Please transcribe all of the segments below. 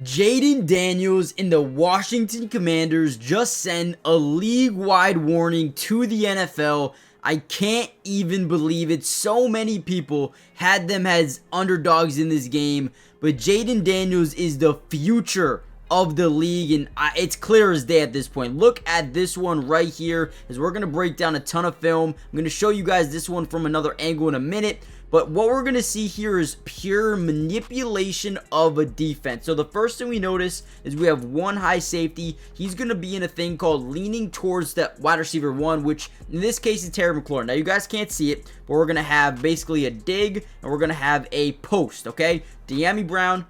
Jayden Daniels and the Washington Commanders just sent a league-wide warning to the NFL. I can't even believe it. So many people had them as underdogs in this game, but Jayden Daniels is the future of the league, and it's clear as day at this point. Look at this one right here, as we're going to break down a ton of film. I'm going to show you guys this one from another angle in a minute. But what we're going to see here is pure manipulation of a defense. So the first thing we notice is we have one high safety. He's going to be in a thing called leaning towards that wide receiver one, which in this case is Terry McLaurin. Now you guys can't see it, but we're going to have basically a dig, and we're going to have a post, okay? Dyami Brown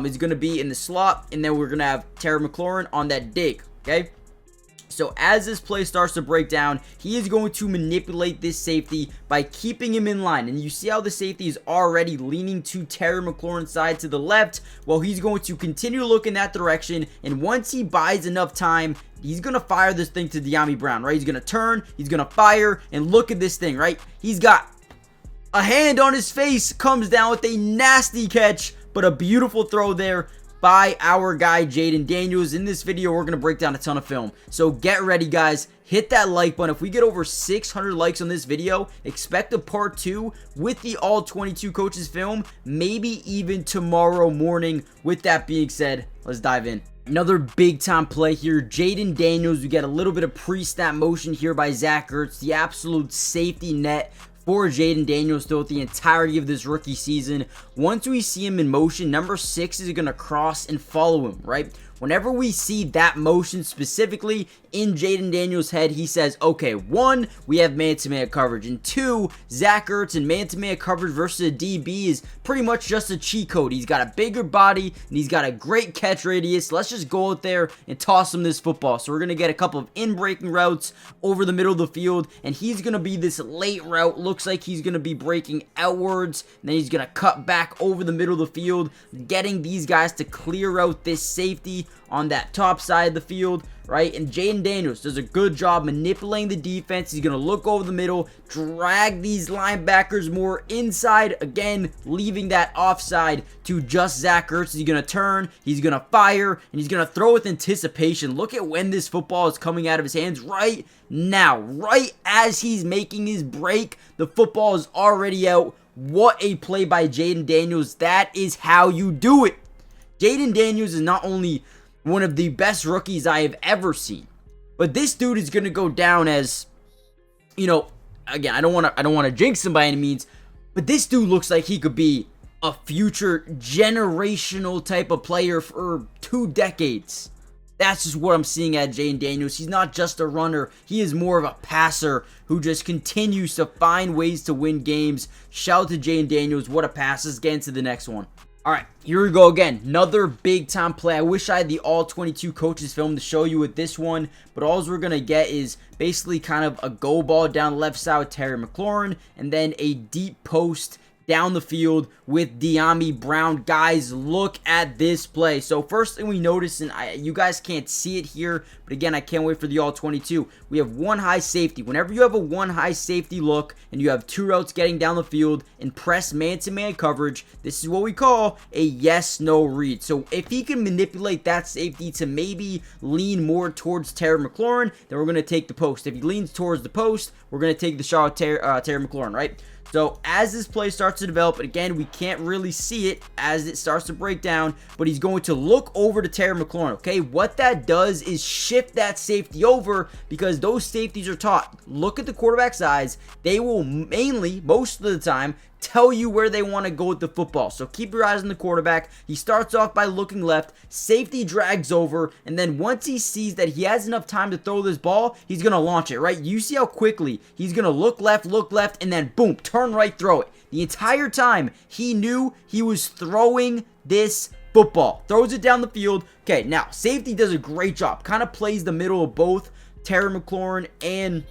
is going to be in the slot, and then we're going to have Terry McLaurin on that dig, okay? So as this play starts to break down, he is going to manipulate this safety by keeping him in line. And you see how the safety is already leaning to Terry McLaurin's side to the left. Well, he's going to continue to look in that direction. And once he buys enough time, he's going to fire this thing to Dyami Brown, right? He's going to turn, he's going to fire, and look at this thing, right? He's got a hand on his face, comes down with a nasty catch, but a beautiful throw there by our guy Jayden Daniels. In this video, we're going to break down a ton of film. So get ready, guys. Hit that like button. If we get over 600 likes on this video, expect a part 2 with the all 22 coaches film, maybe even tomorrow morning. With that being said, let's dive in. Another big time play here. Jayden Daniels, we get a little bit of pre-snap motion here by Zach Ertz, the absolute safety net for Jayden Daniels throughout the entirety of this rookie season. Once we see him in motion, number 6 is going to cross and follow him, right? Whenever we see that motion specifically in Jayden Daniels' head, he says, okay, 1, we have man-to-man coverage, and 2, Zach Ertz and man-to-man coverage versus a DB is pretty much just a cheat code. He's got a bigger body, and he's got a great catch radius. Let's just go out there and toss him this football. So we're going to get a couple of in-breaking routes over the middle of the field, and he's going to be this late route. Looks like he's going to be breaking outwards, and then he's going to cut back over the middle of the field, getting these guys to clear out this safety on that top side of the field, right? And Jayden Daniels does a good job manipulating the defense. He's going to look over the middle, drag these linebackers more inside, again, leaving that offside to just Zach Ertz. He's going to turn, he's going to fire, and he's going to throw with anticipation. Look at when this football is coming out of his hands right now. Right as he's making his break, the football is already out. What a play by Jayden Daniels. That is how you do it. Jayden Daniels is not only one of the best rookies I have ever seen, but this dude is going to go down as, you know, again, I don't want to jinx him by any means, but this dude looks like he could be a future generational type of player for 2 decades. That's just what I'm seeing at Jayden Daniels. He's not just a runner. He is more of a passer who just continues to find ways to win games. Shout out to Jayden Daniels. What a pass. Let's get into the next one. Alright, here we go again. Another big time play. I wish I had the all 22 coaches film to show you with this one, but all we're going to get is basically kind of a go ball down the left side with Terry McLaurin, and then a deep post down the field with Dyami Brown. Guys, look at this play. So first thing we notice, and you guys can't see it here, but again, I can't wait for the all 22. We have one high safety. Whenever you have a one high safety look and you have 2 routes getting down the field and press man-to-man coverage, this is what we call a yes-no read. So if he can manipulate that safety to maybe lean more towards Terry McLaurin, then we're going to take the post. If he leans towards the post, we're going to take the shot at Terry McLaurin, right? So as this play starts to develop, again, we can't really see it as it starts to break down, but he's going to look over to Terry McLaurin, okay? What that does is shift that safety over, because those safeties are taught. Look at the quarterback's eyes. They will mainly, most of the time, tell you where they want to go with the football. So keep your eyes on the quarterback. He starts off by looking left. Safety drags over, and then once he sees that he has enough time to throw this ball, he's going to launch it, right? You see how quickly he's going to look left, and then boom, turn right, throw it. The entire time, he knew he was throwing this football. Throws it down the field. Okay, now, safety does a great job. Kind of plays the middle of both Terry McLaurin and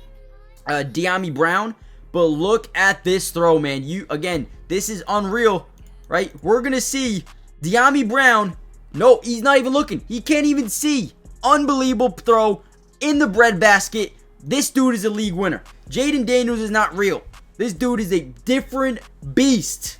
Dyami Brown. But look at this throw, man. Again, this is unreal, right? We're going to see Dyami Brown. No, he's not even looking. He can't even see. Unbelievable throw in the breadbasket. This dude is a league winner. Jayden Daniels is not real. This dude is a different beast.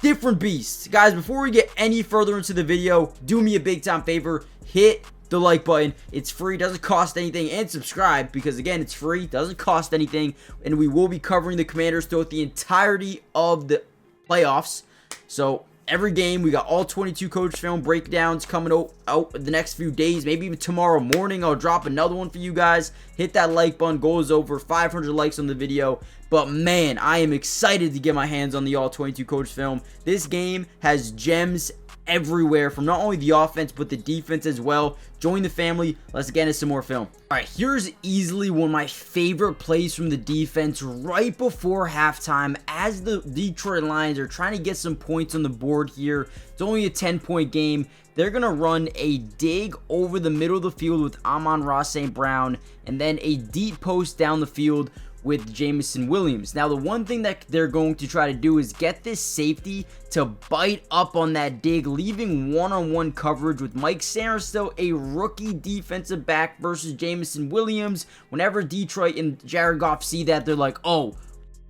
different beast. Guys, before we get any further into the video, do me a big time favor, hit the like button. It's free, doesn't cost anything, and subscribe because again, it's free, doesn't cost anything, and we will be covering the Commanders throughout the entirety of the playoffs. So every game, we got all 22 coach film breakdowns coming out the next few days. Maybe even tomorrow morning, I'll drop another one for you guys. Hit that like button. Goal is over 500 likes on the video. But man, I am excited to get my hands on the all 22 coach film. This game has gems everywhere from not only the offense but the defense as well. Join the family. Let's get into some more film. Alright, here's easily one of my favorite plays from the defense right before halftime as the Detroit Lions are trying to get some points on the board here. It's only a 10-point game. They're going to run a dig over the middle of the field with Amon-Ra St. Brown and then a deep post down the field with Jameson Williams. Now, the one thing that they're going to try to do is get this safety to bite up on that dig, leaving one-on-one coverage with Mike Sainristil, a rookie defensive back, versus Jameson Williams. Whenever Detroit and Jared Goff see that, they're like, oh,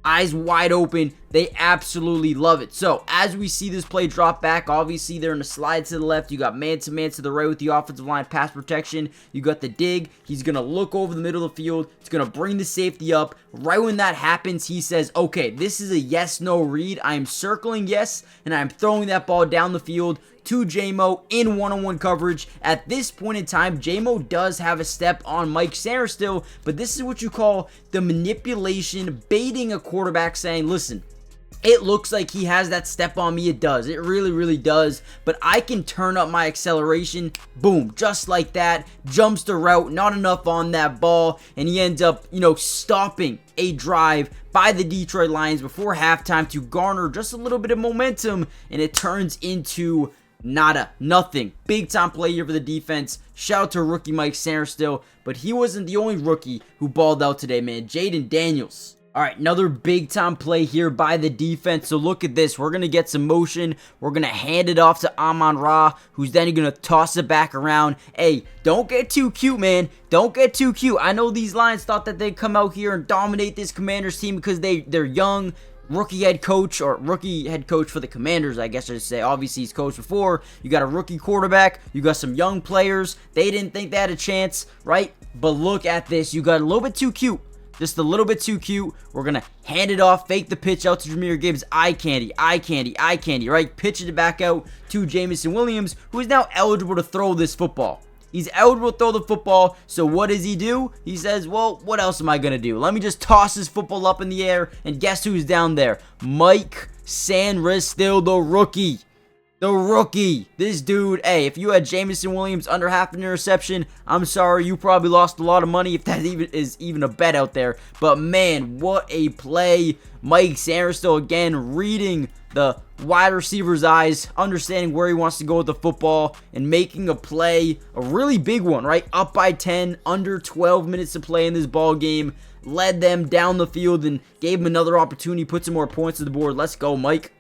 eyes wide open. They absolutely love it. So as we see this play drop back, obviously they're in a slide to the left. You got man-to-man to the right with the offensive line pass protection. You got the dig. He's going to look over the middle of the field. It's going to bring the safety up. Right when that happens, he says, okay, this is a yes-no read. I am circling yes, and I'm throwing that ball down the field to J-Mo in one-on-one coverage. At this point in time, J-Mo does have a step on Mike Sainristil, but this is what you call the manipulation, baiting a quarterback, saying, listen, it looks like he has that step on me. It does. It really, really does. But I can turn up my acceleration. Boom. Just like that. Jumps the route. Not enough on that ball. And he ends up, stopping a drive by the Detroit Lions before halftime to garner just a little bit of momentum. And it turns into nothing. Big time play here for the defense. Shout out to rookie Mike Sainristil. But he wasn't the only rookie who balled out today, man. Jayden Daniels. Alright, another big time play here by the defense. So look at this. We're going to get some motion. We're going to hand it off to Amon-Ra, who's then going to toss it back around. Hey, don't get too cute, man. Don't get too cute. I know these Lions thought that they'd come out here and dominate this Commanders team because they're young. Rookie head coach for the Commanders, I guess I should say. Obviously, he's coached before. You got a rookie quarterback. You got some young players. They didn't think they had a chance, right? But look at this. You got a little bit too cute. Just a little bit too cute. We're going to hand it off, fake the pitch out to Jahmyr Gibbs. Eye candy, right? Pitch it back out to Jameson Williams, who is now eligible to throw this football. He's eligible to throw the football, so what does he do? He says, well, what else am I going to do? Let me just toss this football up in the air, and guess who's down there? Mike Sainristil, the rookie. The rookie. This dude, hey, if you had Jameson Williams under half an interception, I'm sorry, you probably lost a lot of money if that is even a bet out there. But man, what a play. Mike Sainristil again reading the wide receiver's eyes, understanding where he wants to go with the football, and making a play, a really big one, right? Up by 10, under 12 minutes to play in this ball game. Led them down the field and gave them another opportunity, put some more points to the board. Let's go, Mike.